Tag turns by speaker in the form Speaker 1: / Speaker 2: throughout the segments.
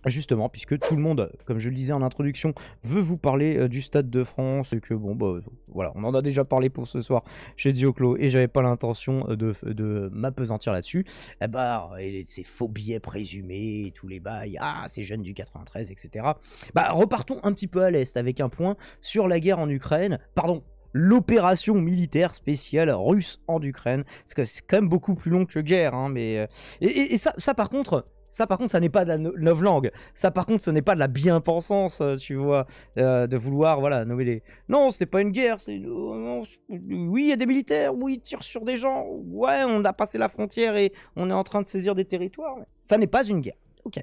Speaker 1: Justement, puisque tout le monde, comme je le disais en introduction, veut vous parler du Stade de France, et que bon, bah voilà, on en a déjà parlé pour ce soir chez Dioclo, et j'avais pas l'intention de m'appesantir là-dessus. Eh bah, et ces faux billets présumés, et tous les bails, ah, ces jeunes du 93, etc. Bah, repartons un petit peu à l'Est, avec un point sur la guerre en Ukraine, pardon, l'opération militaire spéciale russe en Ukraine, parce que c'est quand même beaucoup plus long que guerre, hein, mais... et ça, par contre... Ça, par contre, ça n'est pas de la novlangue. Ça, par contre, ce n'est pas de la bien-pensance, tu vois, de vouloir, voilà, nommer les... Non, c'était pas une guerre, c'est... oui, il y a des militaires, oui, ils tirent sur des gens, ouais, on a passé la frontière et on est en train de saisir des territoires. Ça n'est pas une guerre. Ok,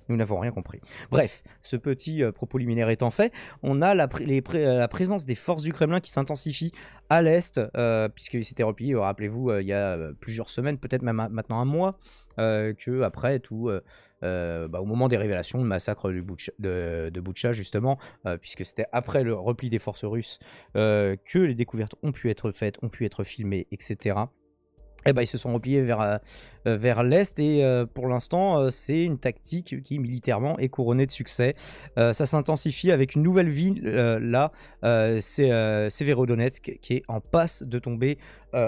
Speaker 1: nous n'avons rien compris. Bref, ce petit propos liminaire étant fait, on a la présence des forces du Kremlin qui s'intensifie à l'Est, puisqu'ils s'étaient repliés, rappelez-vous, il y a plusieurs semaines, peut-être même maintenant un mois, que après tout, au moment des révélations, le massacre de Boutcha, justement, puisque c'était après le repli des forces russes que les découvertes ont pu être faites, ont pu être filmées, etc. Eh ben, ils se sont repliés vers l'Est et pour l'instant, c'est une tactique qui militairement est couronnée de succès. Ça s'intensifie avec une nouvelle ville, là, c'est Severodonetsk qui est en passe de tomber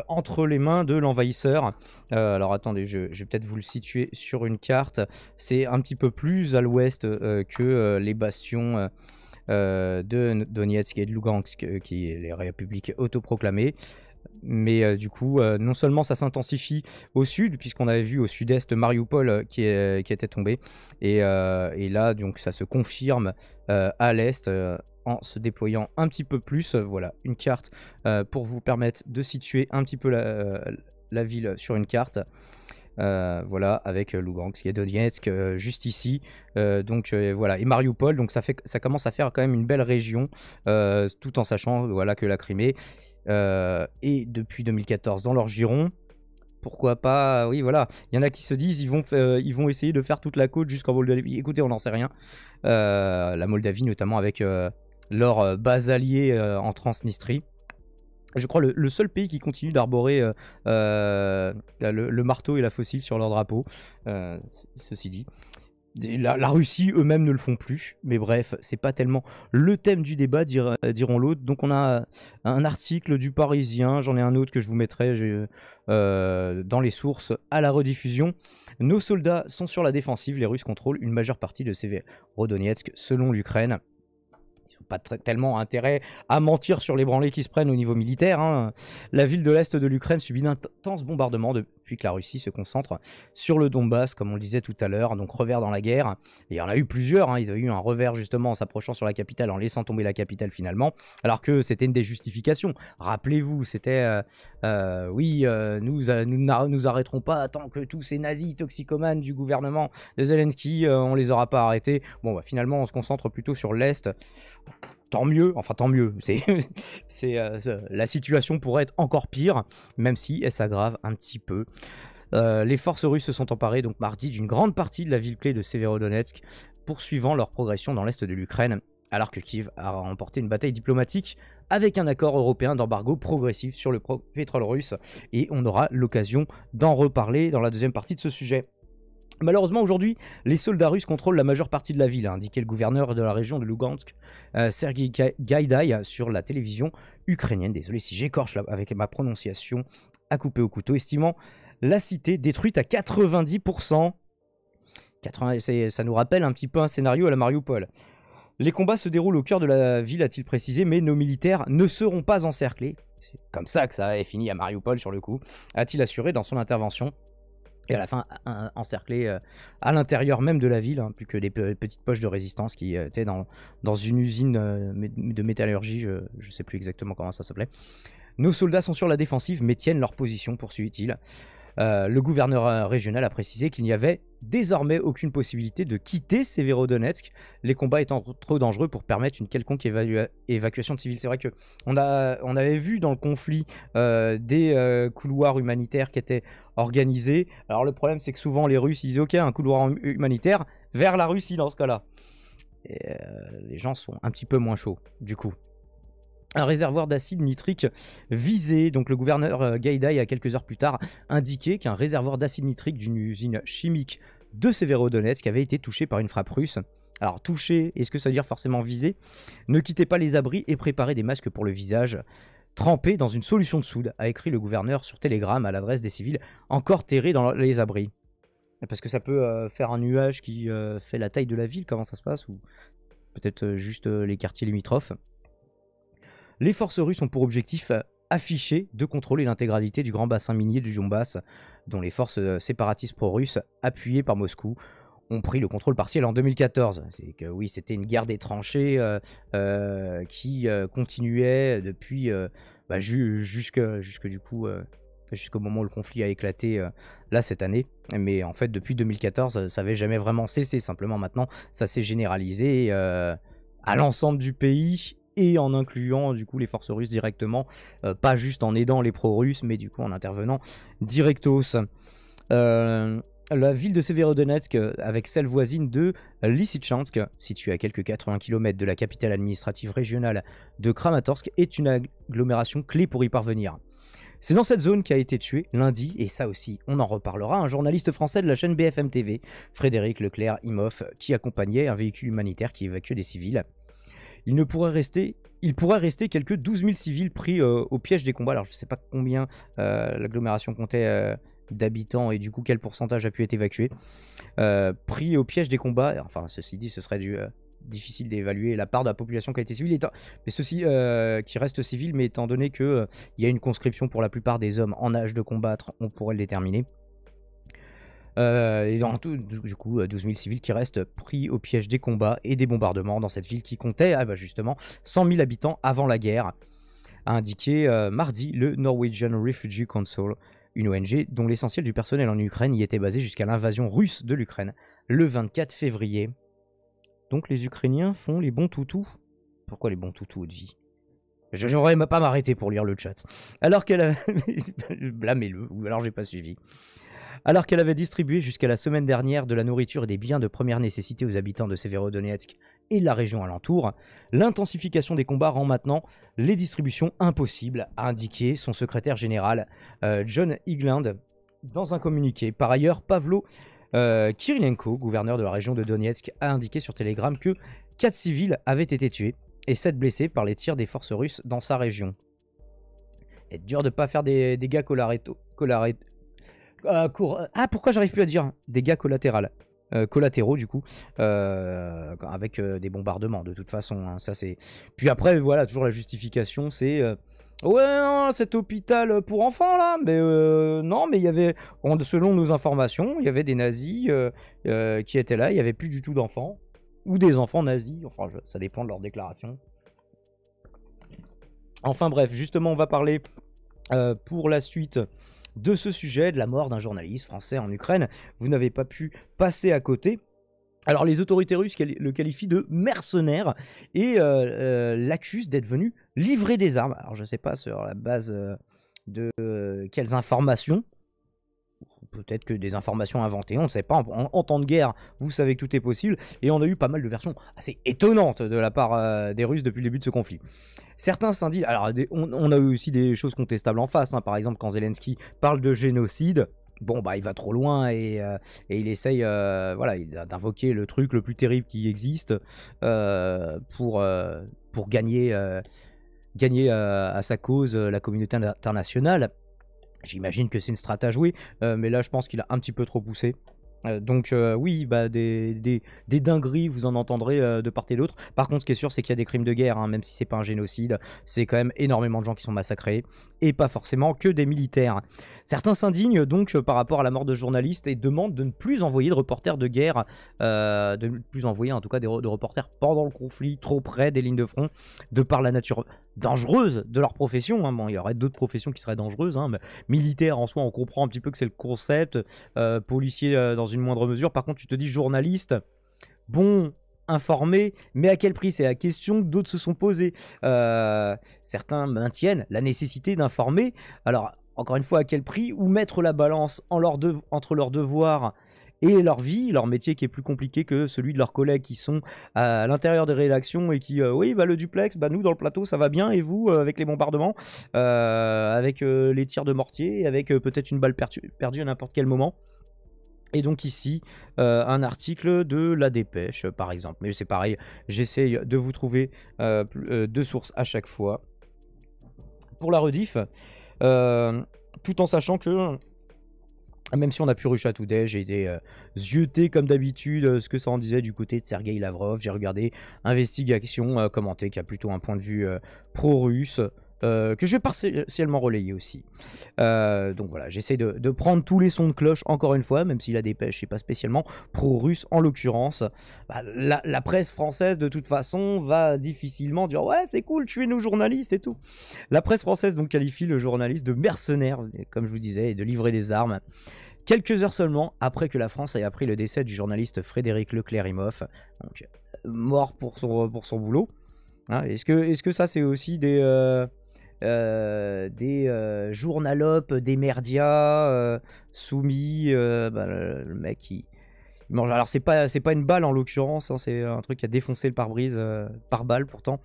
Speaker 1: entre les mains de l'envahisseur. Alors attendez, je vais peut-être vous le situer sur une carte. C'est un petit peu plus à l'ouest que les bastions de Donetsk et de Lugansk, qui est les républiques autoproclamées. Mais du coup, non seulement ça s'intensifie au sud, puisqu'on avait vu au sud-est Mariupol qui était tombé, et là, donc, ça se confirme à l'est en se déployant un petit peu plus. Voilà, une carte pour vous permettre de situer un petit peu la ville sur une carte. Voilà, avec Lugansk et Donetsk juste ici, voilà, et Mariupol, donc ça commence à faire quand même une belle région, tout en sachant, voilà, que la Crimée est depuis 2014 dans leur giron. Pourquoi pas, oui, voilà, il y en a qui se disent ils vont essayer de faire toute la côte jusqu'en Moldavie. Écoutez, on n'en sait rien. La Moldavie notamment, avec leur base alliée en Transnistrie. Je crois le seul pays qui continue d'arborer le marteau et la faucille sur leur drapeau, ceci dit. La Russie eux-mêmes ne le font plus, mais bref, c'est pas tellement le thème du débat, diront l'autre. Donc on a un article du Parisien, j'en ai un autre que je vous mettrai dans les sources à la rediffusion. Nos soldats sont sur la défensive, les Russes contrôlent une majeure partie de Severodonetsk selon l'Ukraine. Ils n'ont pas tellement intérêt à mentir sur les branlées qui se prennent au niveau militaire, hein. La ville de l'Est de l'Ukraine subit d'intenses bombardements depuis que la Russie se concentre sur le Donbass, comme on le disait tout à l'heure, donc revers dans la guerre. Et il y en a eu plusieurs, hein. Ils avaient eu un revers justement en s'approchant sur la capitale, en laissant tomber la capitale finalement, alors que c'était une des justifications. Rappelez-vous, c'était nous arrêterons pas tant que tous ces nazis toxicomanes du gouvernement de Zelensky, on les aura pas arrêtés. Bon, bah, finalement, on se concentre plutôt sur l'Est. Tant mieux, la situation pourrait être encore pire, même si elle s'aggrave un petit peu. Les forces russes se sont emparées donc mardi d'une grande partie de la ville clé de Severodonetsk, poursuivant leur progression dans l'est de l'Ukraine, alors que Kiev a remporté une bataille diplomatique avec un accord européen d'embargo progressif sur le pétrole russe, et on aura l'occasion d'en reparler dans la deuxième partie de ce sujet. Malheureusement, aujourd'hui, les soldats russes contrôlent la majeure partie de la ville, a indiqué le gouverneur de la région de Lugansk, Sergei Gaïdaï, sur la télévision ukrainienne. Désolé si j'écorche avec ma prononciation à couper au couteau, estimant la cité détruite à 90%. Ça nous rappelle un petit peu un scénario à la Mariupol. Les combats se déroulent au cœur de la ville, a-t-il précisé, mais nos militaires ne seront pas encerclés. C'est comme ça que ça a fini à Mariupol, sur le coup, a-t-il assuré dans son intervention. Et à la fin, encerclé à l'intérieur même de la ville, hein, plus que des petites poches de résistance qui étaient dans une usine de métallurgie, je ne sais plus exactement comment ça s'appelait. Nos soldats sont sur la défensive, mais tiennent leur position, poursuit-il. Le gouverneur régional a précisé qu'il n'y avait désormais aucune possibilité de quitter Severodonetsk, les combats étant trop dangereux pour permettre une quelconque évacuation de civils. C'est vrai que on avait vu dans le conflit des couloirs humanitaires qui étaient organisés. Alors le problème, c'est que souvent les Russes ils disaient ok, un couloir humanitaire vers la Russie dans ce cas-là. Et les gens sont un petit peu moins chauds du coup. Un réservoir d'acide nitrique visé. Donc le gouverneur Gaïdaï, a quelques heures plus tard, indiqué qu'un réservoir d'acide nitrique d'une usine chimique de Severodonetsk avait été touché par une frappe russe. Alors touché, est-ce que ça veut dire forcément visé? Ne quittez pas les abris et préparez des masques pour le visage. Trempé dans une solution de soude, a écrit le gouverneur sur Telegram à l'adresse des civils encore terrés dans les abris. Parce que ça peut faire un nuage qui fait la taille de la ville, comment ça se passe? Ou peut-être juste les quartiers limitrophes. Les forces russes ont pour objectif affiché de contrôler l'intégralité du grand bassin minier du Donbass, dont les forces séparatistes pro-russes, appuyées par Moscou, ont pris le contrôle partiel en 2014. C'est que oui, c'était une guerre des tranchées qui continuait depuis jusqu'au moment où le conflit a éclaté là cette année. Mais en fait, depuis 2014, ça n'avait jamais vraiment cessé. Simplement maintenant, ça s'est généralisé à l'ensemble du pays et en incluant du coup les forces russes directement, pas juste en aidant les pro-russes, mais du coup en intervenant directos. La ville de Severodonetsk, avec celle voisine de Lysychansk, située à quelques 80 km de la capitale administrative régionale de Kramatorsk, est une agglomération clé pour y parvenir. C'est dans cette zone qu'a été tué lundi, et ça aussi, on en reparlera, un journaliste français de la chaîne BFM TV, Frédéric Leclerc-Imhoff, qui accompagnait un véhicule humanitaire qui évacuait des civils. Il pourrait rester quelques 12 000 civils pris au piège des combats. Alors je ne sais pas combien l'agglomération comptait d'habitants et du coup quel pourcentage a pu être évacué. Pris au piège des combats, enfin ceci dit ce serait difficile d'évaluer la part de la population qui a été civile, mais ceci qui reste civil, mais étant donné qu'il y a une conscription pour la plupart des hommes en âge de combattre, on pourrait le déterminer. Et dans tout, du coup, 12 000 civils qui restent pris au piège des combats et des bombardements dans cette ville qui comptait justement 100 000 habitants avant la guerre, a indiqué mardi le Norwegian Refugee Council, une ONG dont l'essentiel du personnel en Ukraine y était basé jusqu'à l'invasion russe de l'Ukraine le 24 février. Donc les Ukrainiens font les bons toutous. Pourquoi les bons toutous haute vie? Je n'aurais pas m'arrêter pour lire le chat. Alors qu'elle a... Blâmez-le, ou alors j'ai pas suivi. Alors qu'elle avait distribué jusqu'à la semaine dernière de la nourriture et des biens de première nécessité aux habitants de Severodonetsk et de la région alentour, l'intensification des combats rend maintenant les distributions impossibles, a indiqué son secrétaire général John Higland dans un communiqué. Par ailleurs, Pavlo Kirilenko, gouverneur de la région de Donetsk, a indiqué sur Telegram que 4 civils avaient été tués et 7 blessés par les tirs des forces russes dans sa région. C'est dur de pas faire des dégâts pourquoi j'arrive plus à dire dégâts collatéraux du coup, avec des bombardements de toute façon, hein, ça c'est. Puis après voilà, toujours la justification c'est ouais non, cet hôpital pour enfants là, mais non, mais il y avait, selon nos informations, il y avait des nazis qui étaient là, il y avait plus du tout d'enfants ou des enfants nazis, enfin ça dépend de leur déclaration. Enfin bref, justement on va parler pour la suite de ce sujet, de la mort d'un journaliste français en Ukraine. Vous n'avez pas pu passer à côté. Alors les autorités russes le qualifient de mercenaire et l'accusent d'être venu livrer des armes. Alors je ne sais pas sur la base de quelles informations. Peut-être que des informations inventées, on ne sait pas. En temps de guerre, vous savez que tout est possible. Et on a eu pas mal de versions assez étonnantes de la part des Russes depuis le début de ce conflit. Certains s'indignent. Alors, on a eu aussi des choses contestables en face. Hein. Par exemple, quand Zelensky parle de génocide, bon, bah, il va trop loin et il essaye d'invoquer le truc le plus terrible qui existe pour gagner à sa cause la communauté internationale. J'imagine que c'est une strat à jouer, mais là je pense qu'il a un petit peu trop poussé. Donc oui, bah, des dingueries, vous en entendrez de part et d'autre. Par contre, ce qui est sûr, c'est qu'il y a des crimes de guerre, hein, même si c'est pas un génocide. C'est quand même énormément de gens qui sont massacrés, et pas forcément que des militaires. Certains s'indignent donc par rapport à la mort de journalistes et demandent de ne plus envoyer de reporters de guerre, de ne plus envoyer en tout cas de reporters pendant le conflit, trop près des lignes de front, de par la nature dangereuse de leur profession. Hein. Bon, il y aurait d'autres professions qui seraient dangereuses, hein, mais militaire en soi, on comprend un petit peu que c'est le concept, policier dans une moindre mesure. Par contre, tu te dis journaliste, bon, informé, mais à quel prix? C'est la question que d'autres se sont posées. Certains maintiennent la nécessité d'informer. Alors, encore une fois, à quel prix? Ou mettre la balance entre leurs devoirs et leur vie, leur métier qui est plus compliqué que celui de leurs collègues qui sont à l'intérieur des rédactions et qui, oui, bah, le duplex, bah, nous dans le plateau ça va bien, et vous, avec les bombardements, avec les tirs de mortier, avec peut-être une balle perdue à n'importe quel moment. Et donc ici, un article de La Dépêche, par exemple. Mais c'est pareil, j'essaye de vous trouver 2 sources à chaque fois. Pour la rediff, tout en sachant que, même si on a pu Russia Today, j'ai été zioté comme d'habitude ce que ça en disait du côté de Sergei Lavrov. J'ai regardé Investigation commenté, qui a plutôt un point de vue pro-russe. Que je vais partiellement relayer aussi. Donc voilà, j'essaie de prendre tous les sons de cloche encore une fois, même si La Dépêche n'est pas spécialement pro-russe en l'occurrence. Bah, la presse française de toute façon va difficilement dire ouais c'est cool, tuez nos journalistes et tout. La presse française donc qualifie le journaliste de mercenaire, comme je vous disais, et de livrer des armes. Quelques heures seulement après que la France ait appris le décès du journaliste Frédéric Leclerimoff, donc mort pour son boulot. Hein, est-ce que ça c'est aussi des journalopes, des merdias soumis, bah, le mec il mange. Alors c'est pas une balle en l'occurrence, hein, c'est un truc qui a défoncé le pare-brise par balle pourtant.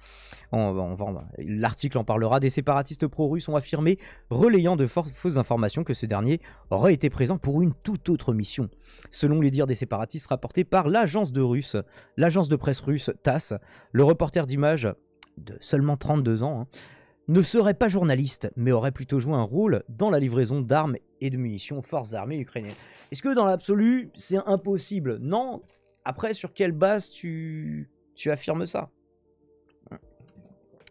Speaker 1: L'article en parlera. Des séparatistes pro-russes ont affirmé, relayant de fausses informations, que ce dernier aurait été présent pour une toute autre mission. Selon les dires des séparatistes rapportés par l'agence de presse russe TASS, le reporter d'images de seulement 32 ans, hein, ne serait pas journaliste, mais aurait plutôt joué un rôle dans la livraison d'armes et de munitions aux forces armées ukrainiennes. Est-ce que dans l'absolu, c'est impossible? Non. Après, sur quelle base tu affirmes ça?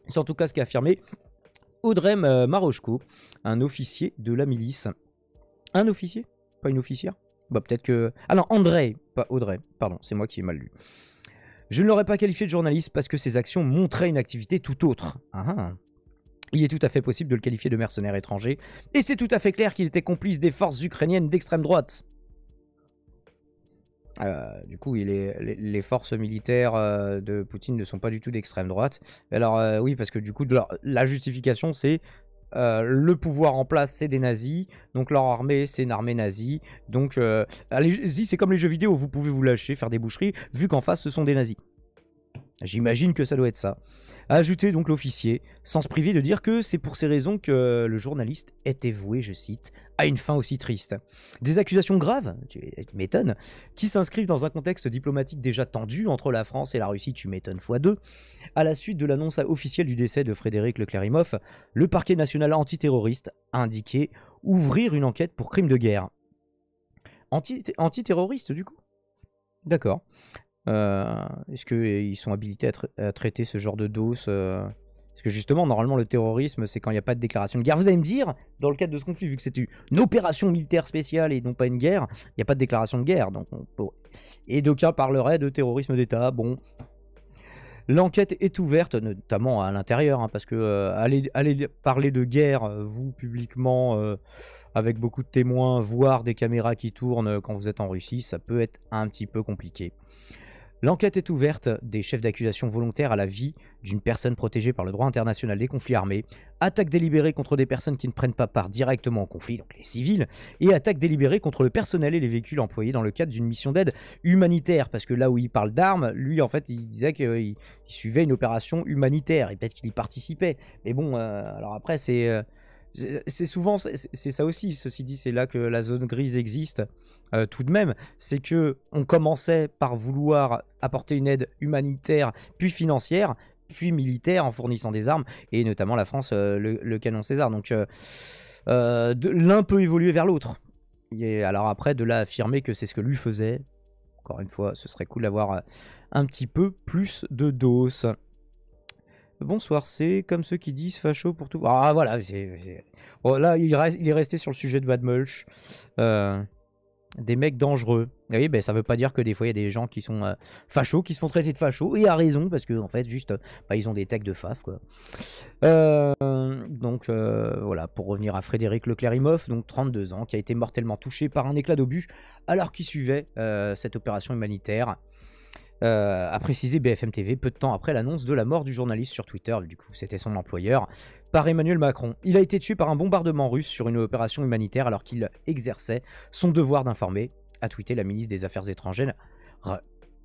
Speaker 1: C'est en tout cas ce qu'a affirmé Audrey Maroshko, un officier de la milice. Un officier? Pas une officière? Bah peut-être que... Ah non, André, pas Audrey, pardon, c'est moi qui ai mal lu. Je ne l'aurais pas qualifié de journaliste parce que ses actions montraient une activité tout autre. Il est tout à fait possible de le qualifier de mercenaire étranger, et c'est tout à fait clair qu'il était complice des forces ukrainiennes d'extrême droite. Du coup, les forces militaires de Poutine ne sont pas du tout d'extrême droite. Alors oui, parce que du coup, la justification, c'est le pouvoir en place, c'est des nazis, donc leur armée, c'est une armée nazie. Donc, allez-y, c'est comme les jeux vidéo, vous pouvez vous lâcher, faire des boucheries, vu qu'en face, ce sont des nazis. J'imagine que ça doit être ça. A ajouté donc l'officier, sans se priver de dire que c'est pour ces raisons que le journaliste était voué, je cite, à une fin aussi triste. Des accusations graves, tu m'étonnes, qui s'inscrivent dans un contexte diplomatique déjà tendu entre la France et la Russie, tu m'étonnes x2. À la suite de l'annonce officielle du décès de Frédéric Leclerimoff, le parquet national antiterroriste a indiqué ouvrir une enquête pour crime de guerre. Antiterroriste du coup? D'accord. Est-ce qu'ils sont habilités à traiter ce genre de doses Parce que justement, normalement, le terrorisme, c'est quand il n'y a pas de déclaration de guerre. Vous allez me dire, dans le cadre de ce conflit, vu que c'est une opération militaire spéciale et non pas une guerre, il n'y a pas de déclaration de guerre. Donc et d'aucuns parleraient de terrorisme d'État. Bon. L'enquête est ouverte, notamment à l'intérieur, hein, parce que aller parler de guerre, vous, publiquement, avec beaucoup de témoins, voire des caméras qui tournent quand vous êtes en Russie, ça peut être un petit peu compliqué. L'enquête est ouverte, des chefs d'accusation volontaires à la vie d'une personne protégée par le droit international des conflits armés, attaques délibérées contre des personnes qui ne prennent pas part directement au conflit, donc les civils, et attaques délibérées contre le personnel et les véhicules employés dans le cadre d'une mission d'aide humanitaire, parce que là où il parle d'armes, lui en fait il disait qu'il suivait une opération humanitaire, et peut-être qu'il y participait, mais bon, alors après c'est souvent, c'est ça aussi, ceci dit, c'est là que la zone grise existe. Tout de même, c'est que on commençait par vouloir apporter une aide humanitaire, puis financière, puis militaire en fournissant des armes, et notamment la France, le canon César. Donc l'un peut évoluer vers l'autre. Alors après, de là affirmer que c'est ce que lui faisait, encore une fois, ce serait cool d'avoir un petit peu plus de doses. Bonsoir, c'est comme ceux qui disent facho pour tout. Ah voilà, bon, là il est resté sur le sujet de Bad Mulch. Des mecs dangereux. Et oui, ben, ça veut pas dire que des fois il y a des gens qui sont fachos, qui se font traiter de fachos, et à raison, parce que en fait, juste, bah, ils ont des tags de faf, quoi. Donc voilà, pour revenir à Frédéric Leclerimoff, donc 32 ans, qui a été mortellement touché par un éclat d'obus alors qu'il suivait cette opération humanitaire. A précisé BFM TV peu de temps après l'annonce de la mort du journaliste sur Twitter, du coup c'était son employeur, par Emmanuel Macron. Il a été tué par un bombardement russe sur une opération humanitaire alors qu'il exerçait son devoir d'informer, a tweeté la ministre des Affaires étrangères,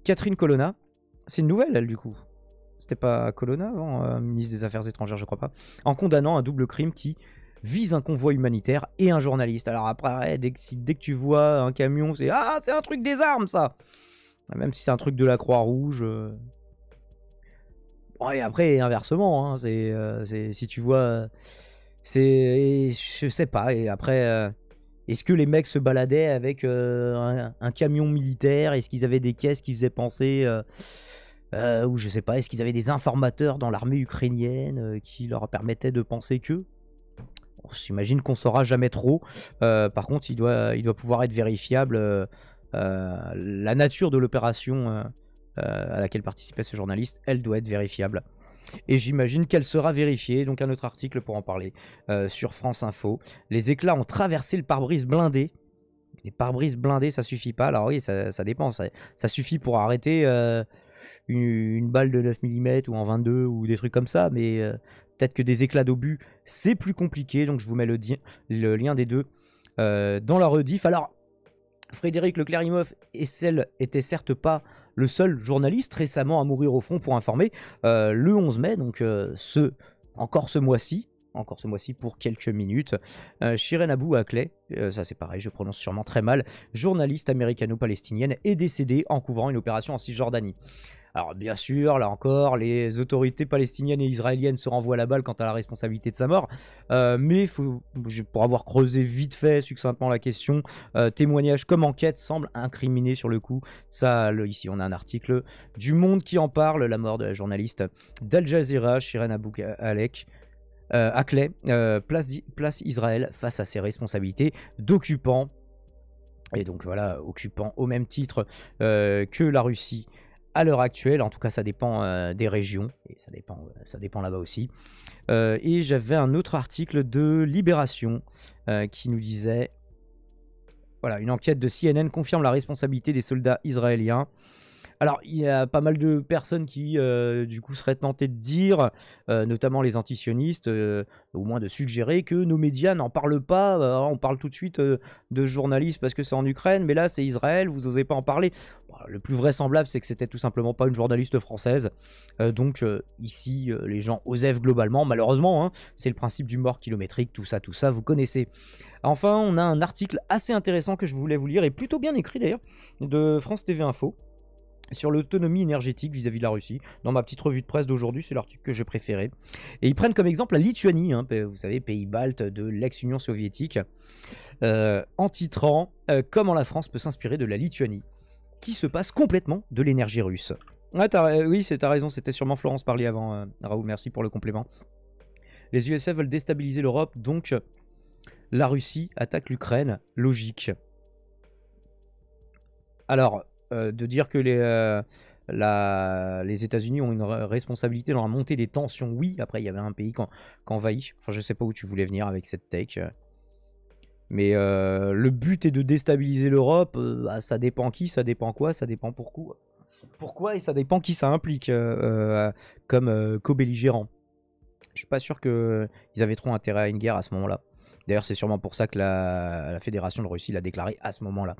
Speaker 1: Catherine Colonna. C'est une nouvelle, elle, du coup. C'était pas Colonna avant, ministre des Affaires étrangères, je crois pas. En condamnant un double crime qui vise un convoi humanitaire et un journaliste. Alors après, dès que tu vois un camion, c'est « Ah, c'est un truc des armes, ça !» Même si c'est un truc de la Croix-Rouge. Bon, et après, inversement, hein, si tu vois... je sais pas, et après... Est-ce que les mecs se baladaient avec un camion militaire? Est-ce qu'ils avaient des caisses qui faisaient penser... ou je sais pas, est-ce qu'ils avaient des informateurs dans l'armée ukrainienne qui leur permettaient de penser que... J'imagine qu'on saura jamais trop. Par contre, il doit pouvoir être vérifiable. La nature de l'opération à laquelle participait ce journaliste, elle doit être vérifiable. Et j'imagine qu'elle sera vérifiée. Donc un autre article pour en parler sur France Info. Les éclats ont traversé le pare-brise blindé. Les pare-brises blindés, ça suffit pas. Alors oui, ça dépend. Ça suffit pour arrêter une balle de 9 mm ou en 22 ou des trucs comme ça. Mais peut-être que des éclats d'obus, c'est plus compliqué. Donc je vous mets le lien des deux dans la rediff. Alors, Frédéric Leclerimoff était certes pas le seul journaliste récemment à mourir au front pour informer. Le 11 mai, donc encore ce mois-ci pour quelques minutes, Shirin Abu Akleh, ça c'est pareil, je prononce sûrement très mal, journaliste américano-palestinienne, est décédée en couvrant une opération en Cisjordanie. Alors bien sûr, là encore, les autorités palestiniennes et israéliennes se renvoient la balle quant à la responsabilité de sa mort, mais pour avoir creusé vite fait, succinctement la question, témoignages comme enquête semblent incriminés sur le coup. Ça, ici on a un article du Monde qui en parle, la mort de la journaliste d'Al Jazeera, Shirin Abu Akleh, place Israël face à ses responsabilités d'occupant, et donc voilà, occupant au même titre que la Russie à l'heure actuelle. En tout cas ça dépend des régions, et ça dépend là-bas aussi. Et j'avais un autre article de Libération qui nous disait, voilà, une enquête de CNN confirme la responsabilité des soldats israéliens. Alors, il y a pas mal de personnes qui, du coup, seraient tentées de dire, notamment les antisionistes, au moins de suggérer que nos médias n'en parlent pas. On parle tout de suite de journalistes parce que c'est en Ukraine, mais là, c'est Israël, vous n'osez pas en parler. Bon, le plus vraisemblable, c'est que c'était tout simplement pas une journaliste française. Donc, ici, les gens osèvent globalement. Malheureusement, hein, c'est le principe du mort kilométrique, tout ça, vous connaissez. Enfin, on a un article assez intéressant que je voulais vous lire, et plutôt bien écrit d'ailleurs, de France TV Info, sur l'autonomie énergétique vis-à-vis de la Russie. Dans ma petite revue de presse d'aujourd'hui, c'est l'article que j'ai préféré. Et ils prennent comme exemple la Lituanie, hein, vous savez, pays balte de l'ex-Union soviétique, en titrant « Comment la France peut s'inspirer de la Lituanie ?» qui se passe complètement de l'énergie russe. Ah, oui, t'as raison, c'était sûrement Florence Parly avant, Raoul, merci pour le complément. Les USA veulent déstabiliser l'Europe, donc la Russie attaque l'Ukraine, logique. Alors, de dire que les États-Unis ont une responsabilité dans la montée des tensions, oui. Après, il y avait un pays qui envahit. Enfin, je sais pas où tu voulais venir avec cette take. Mais le but est de déstabiliser l'Europe. Bah, ça dépend qui, ça dépend quoi, ça dépend pourquoi. Pourquoi, et ça dépend qui ça implique comme co-belligérant. Je suis pas sûr qu'ils avaient trop intérêt à une guerre à ce moment-là. D'ailleurs, c'est sûrement pour ça que la Fédération de Russie l'a déclaré à ce moment-là.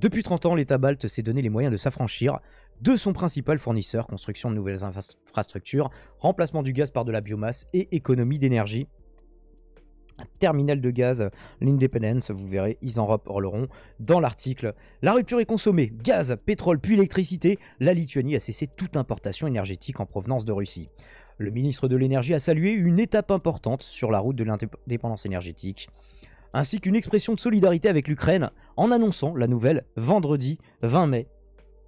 Speaker 1: Depuis 30 ans, l'État balte s'est donné les moyens de s'affranchir de son principal fournisseur, construction de nouvelles infrastructures, remplacement du gaz par de la biomasse et économie d'énergie. Un terminal de gaz, l'Independence, vous verrez, ils en reparleront dans l'article. La rupture est consommée, gaz, pétrole puis électricité, la Lituanie a cessé toute importation énergétique en provenance de Russie. Le ministre de l'énergie a salué une étape importante sur la route de l'indépendance énergétique, ainsi qu'une expression de solidarité avec l'Ukraine en annonçant la nouvelle vendredi 20 mai.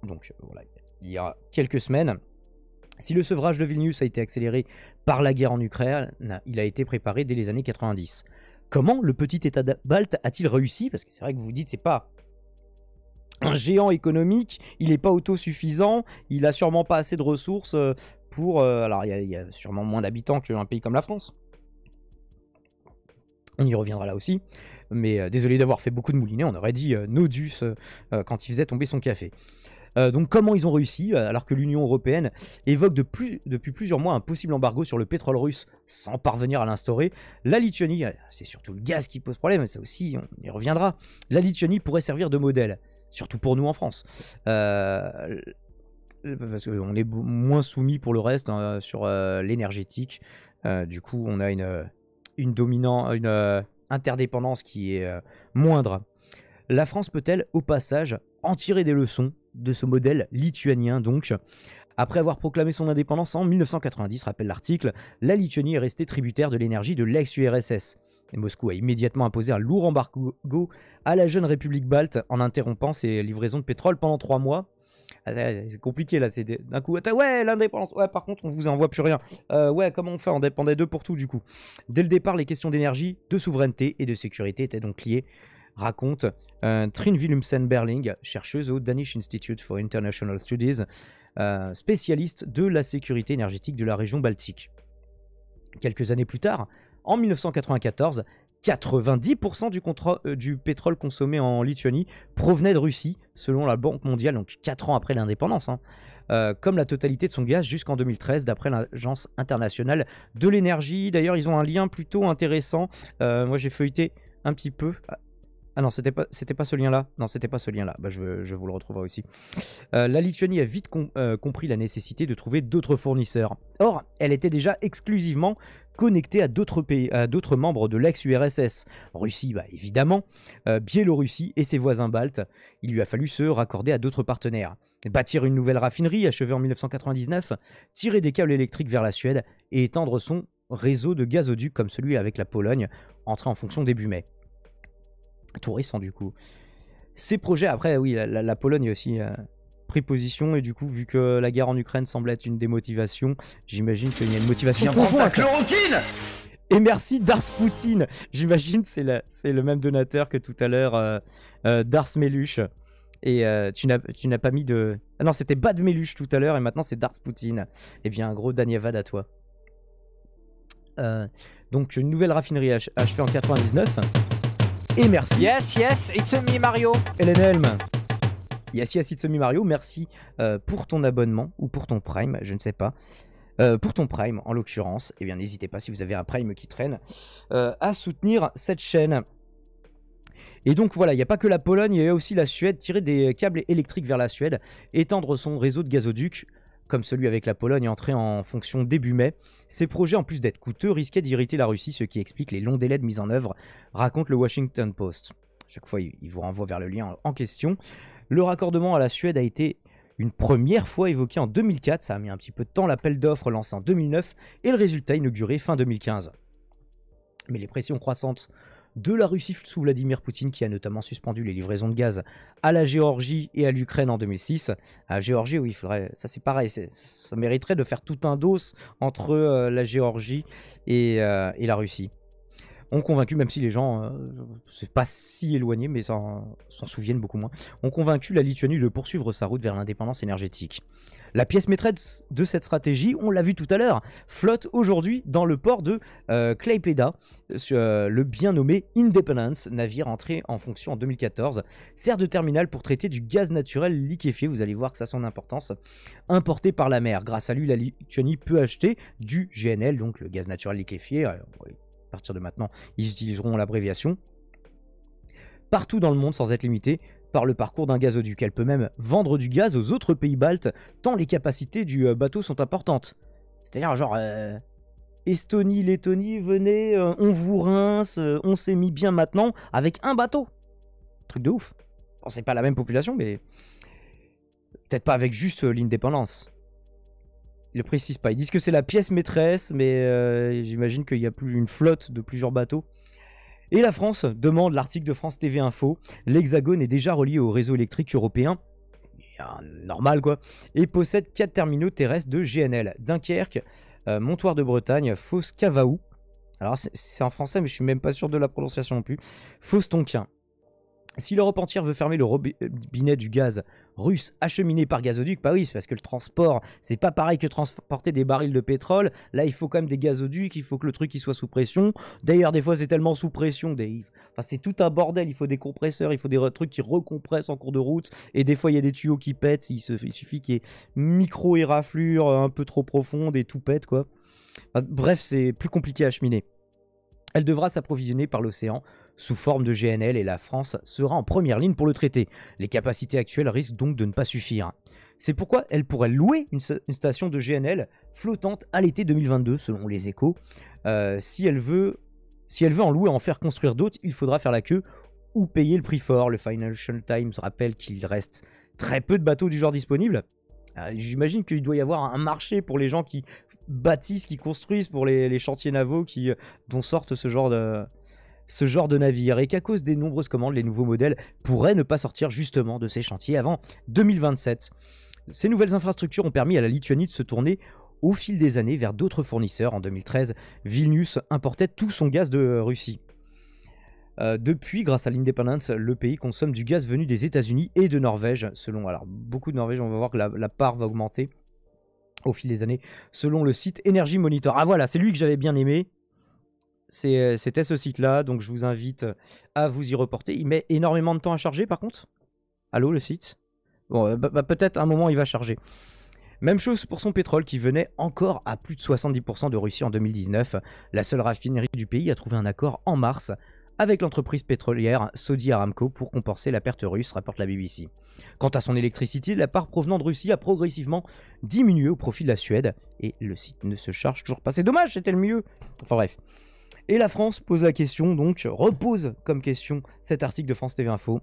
Speaker 1: Donc voilà, il y a quelques semaines. Si le sevrage de Vilnius a été accéléré par la guerre en Ukraine, il a été préparé dès les années 90. Comment le petit État balte a-t-il réussi? Parce que c'est vrai que vous vous dites, c'est pas un géant économique, il n'est pas autosuffisant, il a sûrement pas assez de ressources pour... alors il y a sûrement moins d'habitants qu'un pays comme la France. On y reviendra là aussi, mais désolé d'avoir fait beaucoup de moulinets, on aurait dit Nodus quand il faisait tomber son café. Donc comment ils ont réussi, alors que l'Union Européenne évoque depuis plusieurs mois un possible embargo sur le pétrole russe sans parvenir à l'instaurer. La Lituanie, c'est surtout le gaz qui pose problème, ça aussi on y reviendra. La Lituanie pourrait servir de modèle, surtout pour nous en France. Parce qu'on est moins soumis pour le reste sur l'énergétique. Du coup on a une interdépendance qui est moindre. La France peut-elle, au passage, en tirer des leçons de ce modèle lituanien donc? Après avoir proclamé son indépendance en 1990, rappelle l'article, la Lituanie est restée tributaire de l'énergie de l'ex-URSS. Et Moscou a immédiatement imposé un lourd embargo à la jeune République balte en interrompant ses livraisons de pétrole pendant 3 mois. Ah, c'est compliqué là, c'est d'un coup, ouais, l'indépendance, ouais, par contre on vous envoie plus rien. Ouais, comment on fait? On dépendait d'eux pour tout du coup. Dès le départ, les questions d'énergie, de souveraineté et de sécurité étaient donc liées, raconte Trine Willumsen-Berling, chercheuse au Danish Institute for International Studies, spécialiste de la sécurité énergétique de la région baltique. Quelques années plus tard, en 1994, 90% du pétrole consommé en Lituanie provenait de Russie, selon la Banque mondiale, donc 4 ans après l'indépendance, comme la totalité de son gaz jusqu'en 2013, d'après l'Agence internationale de l'énergie. D'ailleurs, ils ont un lien plutôt intéressant. Moi, j'ai feuilleté un petit peu. Ah non, c'était pas ce lien-là. Non, c'était pas ce lien-là. Bah, je vous le retrouverai aussi. La Lituanie a vite compris la nécessité de trouver d'autres fournisseurs. Or, elle était déjà exclusivement connectée à d'autres pays, à d'autres membres de l'ex-URSS. Russie, bah, évidemment, Biélorussie et ses voisins baltes. Il lui a fallu se raccorder à d'autres partenaires. Bâtir une nouvelle raffinerie achevée en 1999, tirer des câbles électriques vers la Suède et étendre son réseau de gazoducs comme celui avec la Pologne, entré en fonction début mai. Tout récent du coup. Ces projets, après oui, la Pologne a aussi pris position et du coup, vu que la guerre en Ukraine semble être une démotivation, j'imagine qu'il y a une motivation conjointe.
Speaker 2: Chloroquine.
Speaker 1: Et merci Dars Poutine. J'imagine c'est le même donateur que tout à l'heure, Dars Meluche. Et tu n'as pas mis de... Ah non, c'était Bad Meluche tout à l'heure et maintenant c'est Dars Poutine. Eh bien, un gros Danyavad à toi. Donc, une nouvelle raffinerie achevée en 99. Et merci.
Speaker 2: Yes, it's me Mario.
Speaker 1: Hélène Helm. Yes, it's me Mario. Merci pour ton abonnement ou pour ton Prime, je ne sais pas. Pour ton Prime, en l'occurrence. Eh bien, n'hésitez pas, si vous avez un Prime qui traîne, à soutenir cette chaîne. Et donc voilà, il n'y a pas que la Pologne, il y a aussi la Suède. Tirer des câbles électriques vers la Suède, étendre son réseau de gazoducs, comme celui avec la Pologne, entré en fonction début mai. Ces projets, en plus d'être coûteux, risquaient d'irriter la Russie, ce qui explique les longs délais de mise en œuvre, raconte le Washington Post. Chaque fois, il vous renvoie vers le lien en question. Le raccordement à la Suède a été une première fois évoqué en 2004, ça a mis un petit peu de temps, l'appel d'offres lancé en 2009, et le résultat inauguré fin 2015. Mais les pressions croissantes de la Russie sous Vladimir Poutine, qui a notamment suspendu les livraisons de gaz à la Géorgie et à l'Ukraine en 2006. À la Géorgie, oui, il faudrait, ça c'est pareil, ça mériterait de faire tout un dos entre la Géorgie et la Russie. Ont convaincu, même si les gens, c'est pas si éloigné, mais s'en souviennent beaucoup moins, ont convaincu la Lituanie de poursuivre sa route vers l'indépendance énergétique. La pièce maîtresse de cette stratégie, on l'a vu tout à l'heure, flotte aujourd'hui dans le port de Klaipėda, le bien nommé Independence, navire entré en fonction en 2014, sert de terminal pour traiter du gaz naturel liquéfié, vous allez voir que ça a son importance, importé par la mer. Grâce à lui, la Lituanie peut acheter du GNL, donc le gaz naturel liquéfié. À partir de maintenant, ils utiliseront l'abréviation partout dans le monde sans être limité par le parcours d'un gazoduc. Elle peut même vendre du gaz aux autres pays baltes, tant les capacités du bateau sont importantes. C'est-à-dire genre Estonie, Lettonie, venez, on vous rince, on s'est mis bien maintenant avec un bateau. Truc de ouf. Bon, c'est pas la même population, mais peut-être pas avec juste l'indépendance. Ils le précisent pas. Ils disent que c'est la pièce maîtresse, mais j'imagine qu'il y a plus une flotte de plusieurs bateaux. Et la France demande l'article de France TV Info. L'Hexagone est déjà relié au réseau électrique européen. Normal quoi. Et possède 4 terminaux terrestres de GNL. Dunkerque, Montoire de Bretagne, Fos-Cavaou. Alors c'est en français, mais je suis même pas sûr de la prononciation non plus. Fos-Tonquin. Si l'Europe entière veut fermer le robinet du gaz russe acheminé par gazoduc, bah oui, c'est parce que le transport, c'est pas pareil que transporter des barils de pétrole. Là, il faut quand même des gazoducs, il faut que le truc il soit sous pression. D'ailleurs, des fois, c'est tellement sous pression, enfin, c'est tout un bordel. Il faut des compresseurs, il faut des trucs qui recompressent en cours de route. Et des fois, il y a des tuyaux qui pètent. Il suffit qu'il y ait micro-éraflure un peu trop profonde et tout pète, quoi. Enfin, bref, c'est plus compliqué à acheminer. Elle devra s'approvisionner par l'océan sous forme de GNL et la France sera en première ligne pour le traiter. Les capacités actuelles risquent donc de ne pas suffire. C'est pourquoi elle pourrait louer une station de GNL flottante à l'été 2022, selon les Échos, si elle veut Si elle veut en louer et en faire construire d'autres, il faudra faire la queue ou payer le prix fort. Le Financial Times rappelle qu'il reste très peu de bateaux du genre disponibles. J'imagine qu'il doit y avoir un marché pour les gens qui bâtissent, qui construisent, pour les chantiers navaux dont sortent ce genre de navire, et qu'à cause des nombreuses commandes, les nouveaux modèles pourraient ne pas sortir justement de ces chantiers avant 2027. Ces nouvelles infrastructures ont permis à la Lituanie de se tourner au fil des années vers d'autres fournisseurs. En 2013, Vilnius importait tout son gaz de Russie. Depuis, grâce à l'indépendance, le pays consomme du gaz venu des États-Unis et de Norvège. Alors beaucoup de Norvège, on va voir que la part va augmenter au fil des années, selon le site Energy Monitor. Ah voilà, c'est lui que j'avais bien aimé. C'était ce site-là, donc je vous invite à vous y reporter. Il met énormément de temps à charger, par contre. Allô, le site? Bon, peut-être à un moment il va charger. Même chose pour son pétrole qui venait encore à plus de 70% de Russie en 2019. La seule raffinerie du pays a trouvé un accord en mars avec l'entreprise pétrolière Saudi Aramco pour compenser la perte russe, rapporte la BBC. Quant à son électricité, la part provenant de Russie a progressivement diminué au profit de la Suède, et le site ne se charge toujours pas. C'est dommage, c'était le mieux. Enfin bref. Et la France pose la question, donc repose comme question cet article de France TV Info.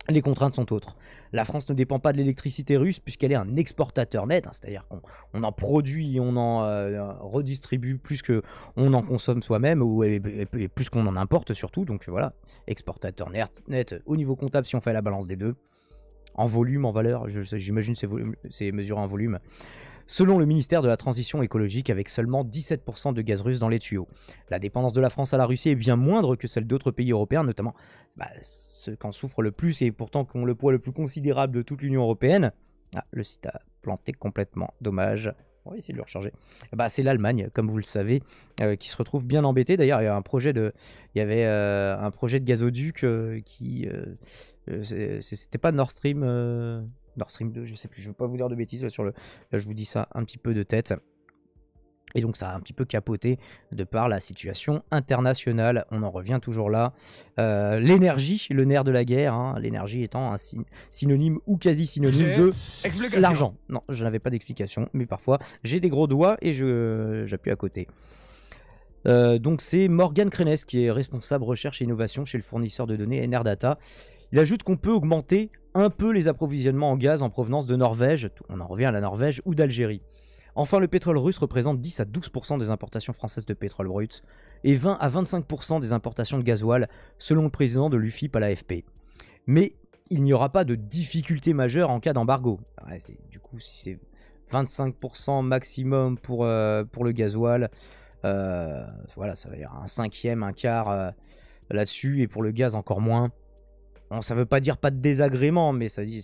Speaker 1: Les contraintes sont autres. La France ne dépend pas de l'électricité russe puisqu'elle est un exportateur net, c'est-à-dire qu'on en produit et on en redistribue plus qu'on en consomme soi-même, et plus qu'on en importe surtout. Donc voilà, exportateur net au niveau comptable si on fait la balance des deux. En volume, en valeur, j'imagine c'est mesuré en volume. Selon le ministère de la Transition écologique, avec seulement 17% de gaz russe dans les tuyaux. La dépendance de la France à la Russie est bien moindre que celle d'autres pays européens, notamment ceux qui en souffrent le plus et pourtant qui ont le poids le plus considérable de toute l'Union européenne. Ah, le site a planté complètement, dommage. On va essayer de le recharger. C'est l'Allemagne, comme vous le savez, qui se retrouve bien embêtée. D'ailleurs, il y avait un projet de gazoduc qui... c'était pas Nord Stream... Nord Stream 2, je sais plus, je veux pas vous dire de bêtises là, là je vous dis ça un petit peu de tête. Et donc ça a un petit peu capoté de par la situation internationale. On en revient toujours là. L'énergie, le nerf de la guerre, hein, l'énergie étant un synonyme ou quasi synonyme de l'argent. Non, je n'avais pas d'explication, mais parfois j'ai des gros doigts et j'appuie à côté. Donc c'est Morgan Krenes qui est responsable recherche et innovation chez le fournisseur de données Enerdata. Il ajoute qu'on peut augmenter un peu les approvisionnements en gaz en provenance de Norvège, on en revient à la Norvège, ou d'Algérie. Enfin, le pétrole russe représente 10 à 12% des importations françaises de pétrole brut et 20 à 25% des importations de gasoil, selon le président de l'UFIP à l'AFP. Mais il n'y aura pas de difficulté majeure en cas d'embargo. Du coup, si c'est 25% maximum pour le gasoil, voilà, ça va y avoir un cinquième, un quart là-dessus, et pour le gaz encore moins. Bon, ça veut pas dire pas de désagrément, mais ça dit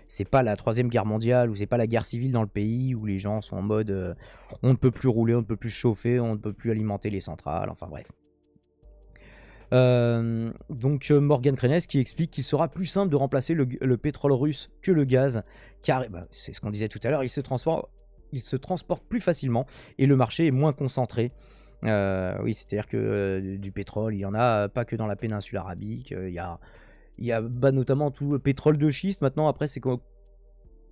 Speaker 1: c'est pas la troisième guerre mondiale ou c'est pas la guerre civile dans le pays où les gens sont en mode on ne peut plus rouler, on ne peut plus chauffer, on ne peut plus alimenter les centrales, enfin bref. Donc Morgan Krenes qui explique qu'il sera plus simple de remplacer le pétrole russe que le gaz, car c'est ce qu'on disait tout à l'heure, il se transporte plus facilement et le marché est moins concentré. Oui, c'est-à-dire que du pétrole, il y en a pas que dans la péninsule arabique, il y a notamment tout le pétrole de schiste. Maintenant, après, c'est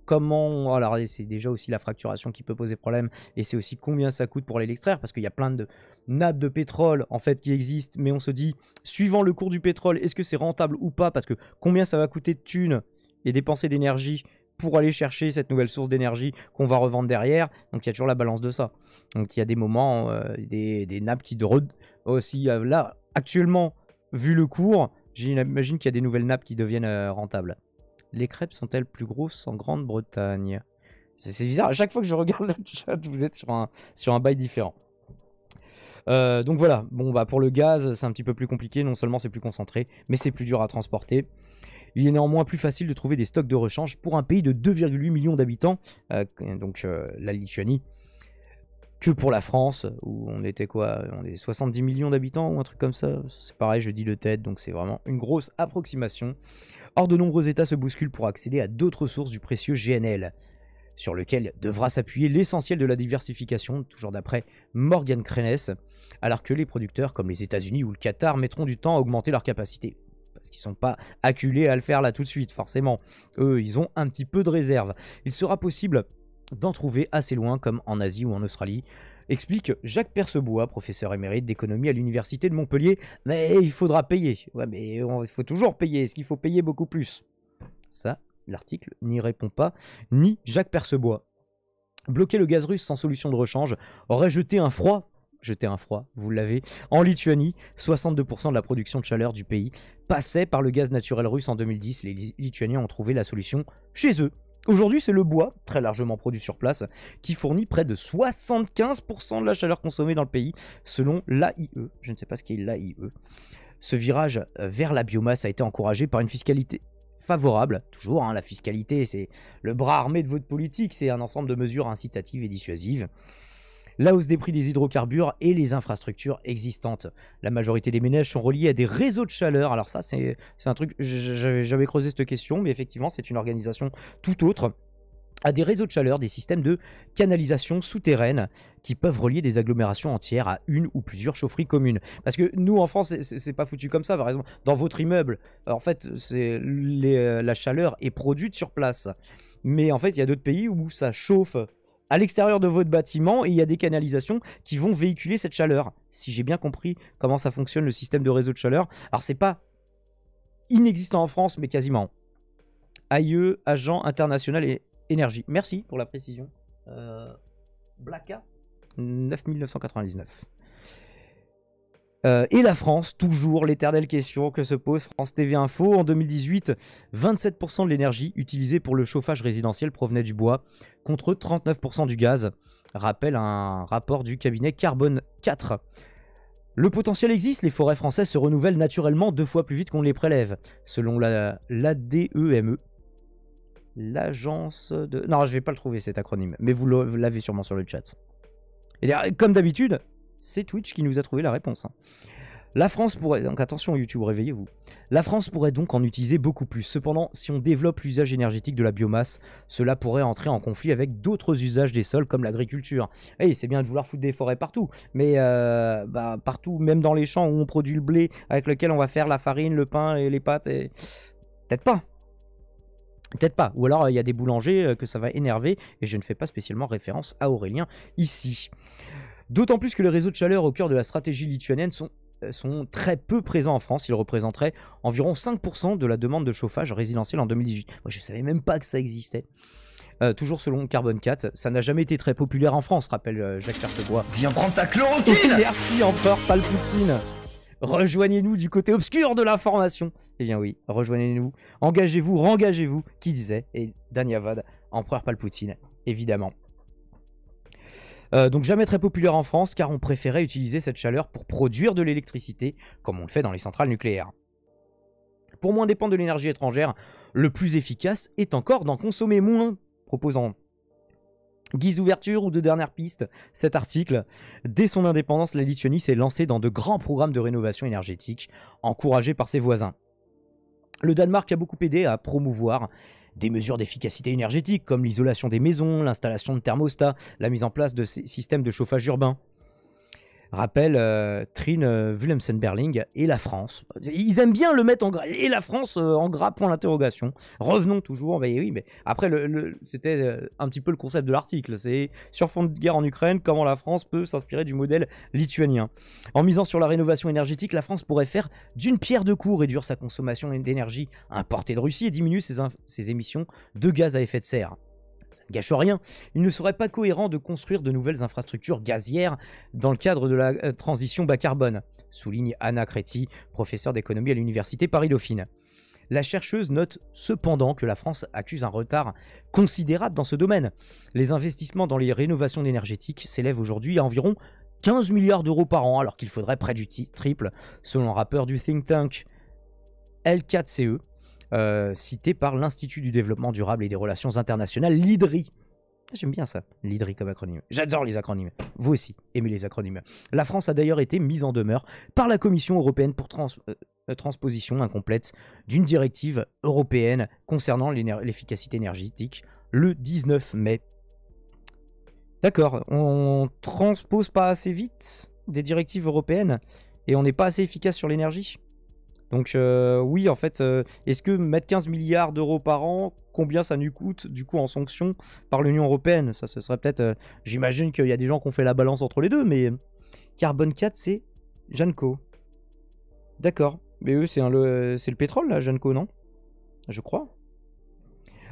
Speaker 1: comment... Alors, c'est déjà aussi la fracturation qui peut poser problème. Et c'est aussi combien ça coûte pour aller l'extraire. Parce qu'il y a plein de nappes de pétrole, en fait, qui existent. Mais on se dit, suivant le cours du pétrole, est-ce que c'est rentable ou pas? Parce que combien ça va coûter de thunes et dépenser d'énergie pour aller chercher cette nouvelle source d'énergie qu'on va revendre derrière. Donc, il y a toujours la balance de ça. Donc, il y a des moments, des nappes qui... aussi, là, actuellement, vu le cours... J'imagine qu'il y a des nouvelles nappes qui deviennent rentables. Les crêpes sont-elles plus grosses en Grande-Bretagne? C'est bizarre, à chaque fois que je regarde le chat, vous êtes sur un bail différent. Donc voilà, bon pour le gaz, c'est un petit peu plus compliqué. Non seulement c'est plus concentré, mais c'est plus dur à transporter. Il est néanmoins plus facile de trouver des stocks de rechange pour un pays de 2,8 millions d'habitants, donc la Lituanie, que pour la France, où on était on est 70 millions d'habitants ou un truc comme ça. C'est pareil, je dis de tête, donc c'est vraiment une grosse approximation. Or, de nombreux États se bousculent pour accéder à d'autres sources du précieux GNL, sur lequel devra s'appuyer l'essentiel de la diversification, toujours d'après Morgan Krenes, alors que les producteurs comme les États-Unis ou le Qatar mettront du temps à augmenter leur capacité. Parce qu'ils ne sont pas acculés à le faire là tout de suite, forcément. Eux, ils ont un petit peu de réserve. Il sera possible d'en trouver assez loin, comme en Asie ou en Australie, explique Jacques Percebois, professeur émérite d'économie à l'université de Montpellier. Mais il faudra payer. Ouais, mais il faut toujours payer. Est-ce qu'il faut payer beaucoup plus? Ça, l'article n'y répond pas, ni Jacques Percebois. Bloquer le gaz russe sans solution de rechange aurait jeté un froid, vous l'avez, en Lituanie. 62% de la production de chaleur du pays passait par le gaz naturel russe en 2010. Les Lituaniens ont trouvé la solution chez eux. Aujourd'hui, c'est le bois, très largement produit sur place, qui fournit près de 75% de la chaleur consommée dans le pays, selon l'AIE. Je ne sais pas ce qu'est l'AIE. Ce virage vers la biomasse a été encouragé par une fiscalité favorable. Toujours, hein, la fiscalité, c'est le bras armé de votre politique, c'est un ensemble de mesures incitatives et dissuasives. La hausse des prix des hydrocarbures et les infrastructures existantes. La majorité des ménages sont reliés à des réseaux de chaleur. Alors ça, c'est un truc, j'avais creusé cette question, mais effectivement, c'est une organisation tout autre. À des réseaux de chaleur, des systèmes de canalisation souterraine qui peuvent relier des agglomérations entières à une ou plusieurs chaufferies communes. Parce que nous, en France, c'est pas foutu comme ça. Par exemple, dans votre immeuble, en fait, la chaleur est produite sur place. Mais en fait, il y a d'autres pays où ça chauffe à l'extérieur de votre bâtiment et il y a des canalisations qui vont véhiculer cette chaleur. Si j'ai bien compris comment ça fonctionne le système de réseau de chaleur. Alors, c'est pas inexistant en France, mais quasiment. AIE, Agent International et Énergie. Merci pour la précision. Blacka 9999. Et la France, toujours l'éternelle question que se pose France TV Info. En 2018, 27% de l'énergie utilisée pour le chauffage résidentiel provenait du bois, contre 39% du gaz, rappelle un rapport du cabinet Carbone 4. Le potentiel existe, les forêts françaises se renouvellent naturellement 2 fois plus vite qu'on les prélève, selon l'ADEME. L'agence de... Non, je vais pas le trouver cet acronyme, mais vous l'avez sûrement sur le chat. Et comme d'habitude, c'est Twitch qui nous a trouvé la réponse. La France pourrait... Donc attention YouTube, réveillez-vous. La France pourrait donc en utiliser beaucoup plus. Cependant, si on développe l'usage énergétique de la biomasse, cela pourrait entrer en conflit avec d'autres usages des sols comme l'agriculture. Hey, c'est bien de vouloir foutre des forêts partout, mais partout, même dans les champs où on produit le blé avec lequel on va faire la farine, le pain et les pâtes, et... peut-être pas. Peut-être pas, ou alors il y a des boulangers que ça va énerver, et je ne fais pas spécialement référence à Aurélien ici. D'autant plus que les réseaux de chaleur au cœur de la stratégie lituanienne sont très peu présents en France. Ils représenteraient environ 5% de la demande de chauffage résidentiel en 2018. Moi je ne savais même pas que ça existait. Toujours selon Carbone 4, ça n'a jamais été très populaire en France, rappelle Jacques Percebois.
Speaker 3: Viens prendre ta chloroquine.
Speaker 1: Merci encore Palpatine. Rejoignez-nous du côté obscur de l'information. Eh bien oui, rejoignez-nous. Engagez-vous, rengagez-vous. Qui disait? Et Danyavad, empereur Palpatine, évidemment. Donc jamais très populaire en France, car on préférait utiliser cette chaleur pour produire de l'électricité, comme on le fait dans les centrales nucléaires. Pour moins dépendre de l'énergie étrangère, le plus efficace est encore d'en consommer moins, proposant... Guise d'ouverture ou de dernière piste, cet article, dès son indépendance, la Lituanie s'est lancée dans de grands programmes de rénovation énergétique, encouragés par ses voisins. Le Danemark a beaucoup aidé à promouvoir des mesures d'efficacité énergétique, comme l'isolation des maisons, l'installation de thermostats, la mise en place de systèmes de chauffage urbain. Rappelle Trine Willems-Berling et la France. Ils aiment bien le mettre en gras. Et la France en gras, point d'interrogation. Revenons toujours. Mais oui, mais après, c'était un petit peu le concept de l'article. C'est sur fond de guerre en Ukraine, comment la France peut s'inspirer du modèle lituanien. En misant sur la rénovation énergétique, la France pourrait faire d'une pierre deux coups, réduire sa consommation d'énergie importée de Russie et diminuer ses émissions de gaz à effet de serre. Ça ne gâche rien. Il ne serait pas cohérent de construire de nouvelles infrastructures gazières dans le cadre de la transition bas carbone, souligne Anna Créti, professeure d'économie à l'université Paris-Dauphine. La chercheuse note cependant que la France accuse un retard considérable dans ce domaine. Les investissements dans les rénovations énergétiques s'élèvent aujourd'hui à environ 15 milliards d'euros par an, alors qu'il faudrait près du triple, selon un rapport du think tank L4CE, cité par l'Institut du développement durable et des relations internationales, l'IDRI. J'aime bien ça, l'IDRI comme acronyme. J'adore les acronymes. Vous aussi, aimez les acronymes. La France a d'ailleurs été mise en demeure par la Commission européenne pour transposition incomplète d'une directive européenne concernant l'efficacité énergétique le 19 mai. D'accord, on transpose pas assez vite des directives européennes et on n'est pas assez efficace sur l'énergie. Donc oui, en fait, est-ce que mettre 15 milliards d'euros par an, combien ça nous coûte du coup en sanctions par l'Union Européenne? Ça, ce serait peut-être... j'imagine qu'il y a des gens qui ont fait la balance entre les deux, mais Carbone 4, c'est Janko. D'accord. Mais eux, c'est le pétrole, là, Janko, non? Je crois.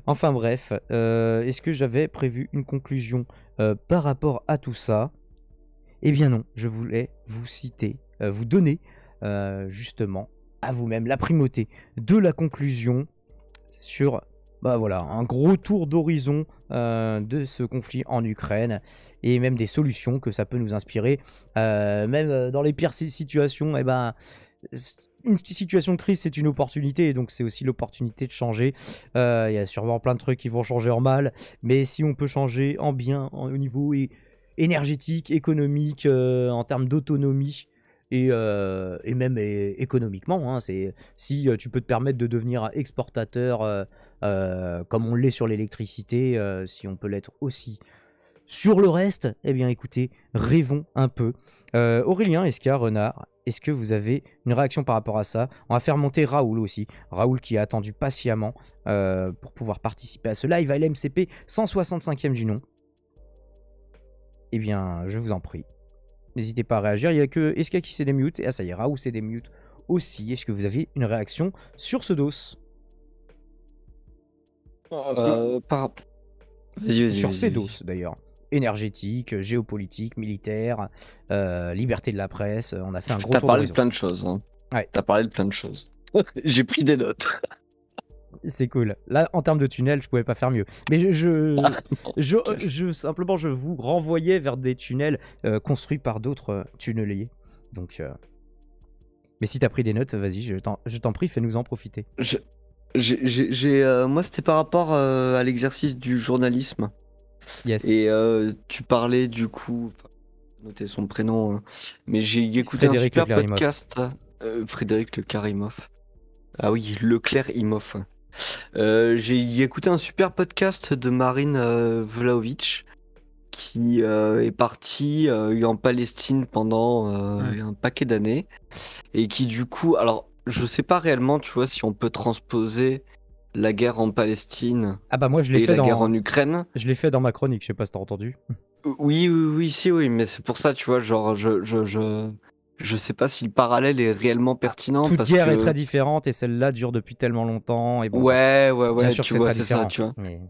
Speaker 1: Enfin bref, est-ce que j'avais prévu une conclusion par rapport à tout ça? Eh bien non, je voulais vous citer, vous donner justement à vous-même la primauté de la conclusion sur bah voilà, un gros tour d'horizon de ce conflit en Ukraine et même des solutions que ça peut nous inspirer. Même dans les pires situations, eh ben, une petite situation de crise, c'est une opportunité, et donc c'est aussi l'opportunité de changer. Il y a sûrement plein de trucs qui vont changer en mal, mais si on peut changer en bien au niveau énergétique, économique, en termes d'autonomie, et même économiquement, hein, si tu peux te permettre de devenir exportateur comme on l'est sur l'électricité, si on peut l'être aussi sur le reste, eh bien écoutez, rêvons un peu. Aurélien, Esca, Renard, est-ce que vous avez une réaction par rapport à ça? On va faire monter Raoul aussi. Raoul qui a attendu patiemment pour pouvoir participer à ce live à l'MCP 165e du nom. Eh bien, je vous en prie. N'hésitez pas à réagir. Il n'y a que Esca qui s'est démute. Et ah, ça y est, Raoul s'est démute aussi. Est-ce que vous avez une réaction sur ce dos? Sur ces dos, d'ailleurs. Énergétique, géopolitique, militaire, liberté de la presse. On a fait un gros tour d'horizon.
Speaker 3: T'as parlé de plein de choses. Hein. Ouais. T'as parlé de plein de choses. J'ai pris des notes.
Speaker 1: C'est cool. Là, en termes de tunnels, je pouvais pas faire mieux. Mais simplement, je vous renvoyais vers des tunnels construits par d'autres tunneliers. Donc, mais si t'as pris des notes, vas-y, je t'en prie, fais-nous en profiter.
Speaker 3: Moi, c'était par rapport à l'exercice du journalisme.
Speaker 1: Yes.
Speaker 3: Et tu parlais du coup, noter son prénom, hein, mais j'ai écouté
Speaker 1: Frédéric
Speaker 3: un super podcast. Frédéric Leclerimoff. Ah oui, Leclerimoff. J'ai écouté un super podcast de Marine Vlahovic qui est partie en Palestine pendant un paquet d'années et qui du coup, alors je sais pas réellement, tu vois, si on peut transposer la guerre en Palestine
Speaker 1: moi, je l'ai fait
Speaker 3: la guerre en Ukraine.
Speaker 1: Je l'ai fait dans ma chronique, je sais pas si t'as entendu.
Speaker 3: Oui, mais c'est pour ça, tu vois, genre je sais pas si le parallèle est réellement pertinent.
Speaker 1: Toute guerre est très différente et celle-là dure depuis tellement longtemps. Et bon,
Speaker 3: ouais,
Speaker 1: bien sûr
Speaker 3: tu
Speaker 1: que
Speaker 3: vois,
Speaker 1: c'est
Speaker 3: ça, tu vois. Mais...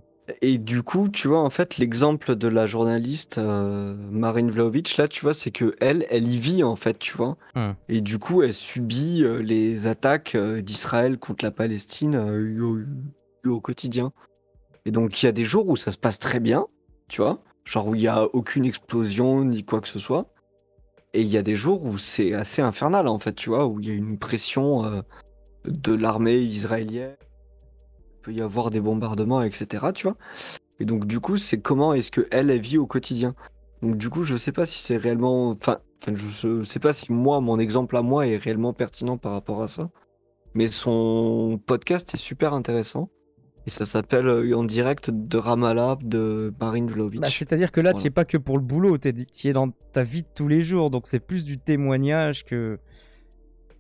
Speaker 3: Et du coup, tu vois, en fait, l'exemple de la journaliste Marine Vlahovic, là, tu vois, c'est que elle y vit, en fait, tu vois. Et du coup, elle subit les attaques d'Israël contre la Palestine au quotidien. Et donc, il y a des jours où ça se passe très bien, tu vois, genre où il n'y a aucune explosion ni quoi que ce soit. Et il y a des jours où c'est assez infernal, en fait, tu vois, où il y a une pression de l'armée israélienne. Il peut y avoir des bombardements, etc., tu vois. Et donc, du coup, c'est comment est-ce que elle vit au quotidien. Donc, du coup, je sais pas si c'est réellement... Enfin, je sais pas si mon exemple à moi est réellement pertinent par rapport à ça. Mais son podcast est super intéressant. Et ça s'appelle En direct de Ramallah de Marine Vlahovic.
Speaker 1: C'est-à-dire que là, tu n'y es pas que pour le boulot, tu y es dans ta vie de tous les jours, donc c'est plus du témoignage que...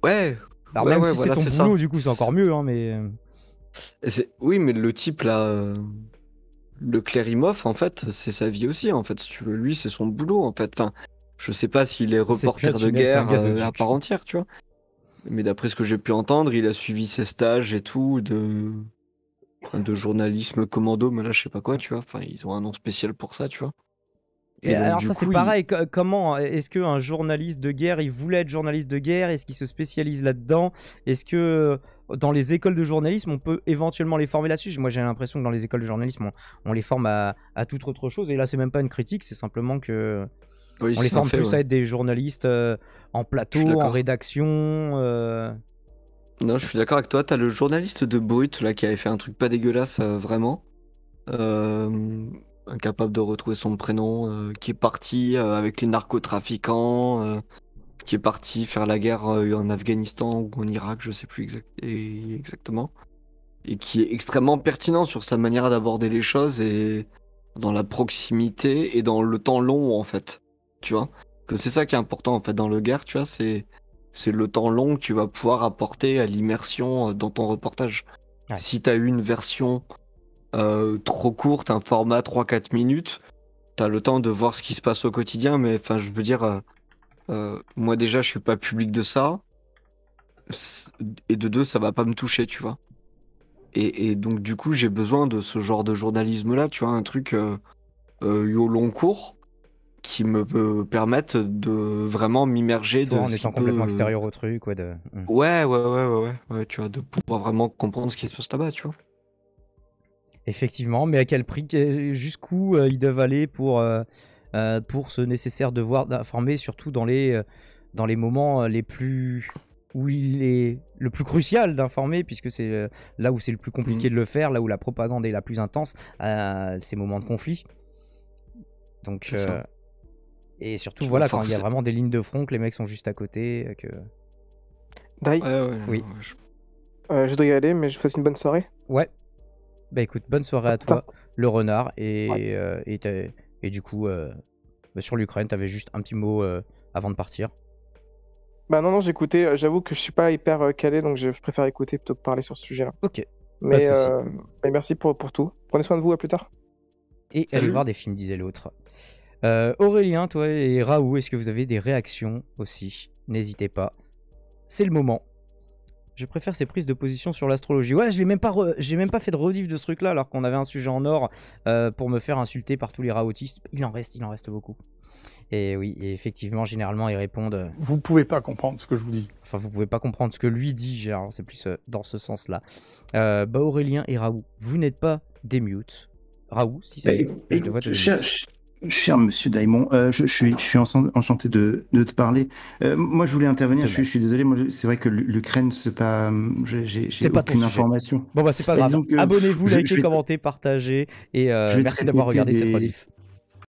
Speaker 3: Ouais.
Speaker 1: Alors même si c'est ton boulot, du coup, c'est encore mieux, hein, mais...
Speaker 3: Oui, mais le type, là, le Leclerimoff, en fait, c'est sa vie aussi, en fait, si tu veux. Lui, c'est son boulot, en fait. Enfin, je sais pas s'il est reporter de guerre à part entière, tu vois. Mais d'après ce que j'ai pu entendre, il a suivi ses stages et tout de journalisme commando, mais là je sais pas quoi, tu vois. Enfin, ils ont un nom spécial pour ça, tu vois.
Speaker 1: Et donc, alors ça c'est pareil, comment est-ce qu'un journaliste de guerre, il voulait être journaliste de guerre? Est-ce qu'il se spécialise là-dedans? Est-ce que dans les écoles de journalisme, on peut éventuellement les former là-dessus? Moi j'ai l'impression que dans les écoles de journalisme, on les forme à toute autre chose. Et là c'est même pas une critique, c'est simplement que on les forme plus à être des journalistes en plateau, en rédaction.
Speaker 3: Non, je suis d'accord avec toi. T'as le journaliste de Brut là qui avait fait un truc pas dégueulasse, vraiment. Incapable de retrouver son prénom, qui est parti avec les narcotrafiquants, qui est parti faire la guerre en Afghanistan ou en Irak, je sais plus exactement. Et qui est extrêmement pertinent sur sa manière d'aborder les choses et dans la proximité et dans le temps long en fait. Tu vois? Que c'est ça qui est important en fait dans le guerre, tu vois, c'est c'est le temps long que tu vas pouvoir apporter à l'immersion dans ton reportage.
Speaker 1: Ouais.
Speaker 3: Si tu as une version trop courte, un format 3-4 minutes, tu as le temps de voir ce qui se passe au quotidien, mais enfin, je veux dire, moi déjà, je suis pas public de ça, et de deux, ça va pas me toucher, tu vois. Et donc, du coup, j'ai besoin de ce genre de journalisme-là, tu vois, un truc au long cours qui me permette de vraiment m'immerger
Speaker 1: Toi,
Speaker 3: de
Speaker 1: en
Speaker 3: ce qui
Speaker 1: étant complètement
Speaker 3: peut.
Speaker 1: extérieur au truc, ouais.
Speaker 3: Ouais, tu vois, de pouvoir vraiment comprendre ce qui se passe là-bas, tu vois.
Speaker 1: Effectivement, mais à quel prix, jusqu'où ils doivent aller pour ce nécessaire devoir d'informer, surtout dans les moments les plus où il est le plus crucial d'informer, puisque c'est là où c'est le plus compliqué de le faire, là où la propagande est la plus intense, ces moments de conflit. Donc et surtout
Speaker 3: Tu
Speaker 1: voilà,
Speaker 3: vas
Speaker 1: quand il y a
Speaker 3: forcer.
Speaker 1: vraiment des lignes de front, que les mecs sont juste à côté, que
Speaker 4: Dai,
Speaker 1: oui.
Speaker 4: je dois y aller, mais je vous souhaite une bonne soirée.
Speaker 1: Ouais. Bah écoute, bonne soirée à toi, le renard, et du coup, sur l'Ukraine, t'avais juste un petit mot avant de partir.
Speaker 4: Bah non, j'écoutais, j'avoue que je suis pas hyper calé, donc je préfère écouter plutôt que parler sur ce sujet-là.
Speaker 1: Ok,
Speaker 4: mais,
Speaker 1: pas de soucis.
Speaker 4: Mais merci pour tout. Prenez soin de vous, à plus tard.
Speaker 1: Et
Speaker 3: Salut.
Speaker 1: allez voir des films, disait l'autre. Aurélien, toi et Raoult, est-ce que vous avez des réactions aussi? N'hésitez pas, c'est le moment. Je préfère ces prises de position sur l'astrologie. Ouais, j'ai même pas fait de rediff de ce truc-là, alors qu'on avait un sujet en or pour me faire insulter par tous les raoutistes. Il en reste beaucoup. Et oui, et effectivement, généralement, ils répondent...
Speaker 5: Vous pouvez pas comprendre ce que je vous dis.
Speaker 1: Enfin, vous pouvez pas comprendre ce que lui dit, généralement, c'est plus dans ce sens-là. Bah, Aurélien et Raoult, vous n'êtes pas des mutes. Raoult, si ça y est, je te vois te
Speaker 6: Cher monsieur Daimon, je suis enchanté de te parler. Moi, je voulais intervenir. Je suis désolé. Moi, c'est vrai que l'Ukraine, c'est pas. J'ai aucune information.
Speaker 1: Bon bah c'est pas grave. Abonnez-vous, likez, commentez, partagez et merci d'avoir regardé cette rediff.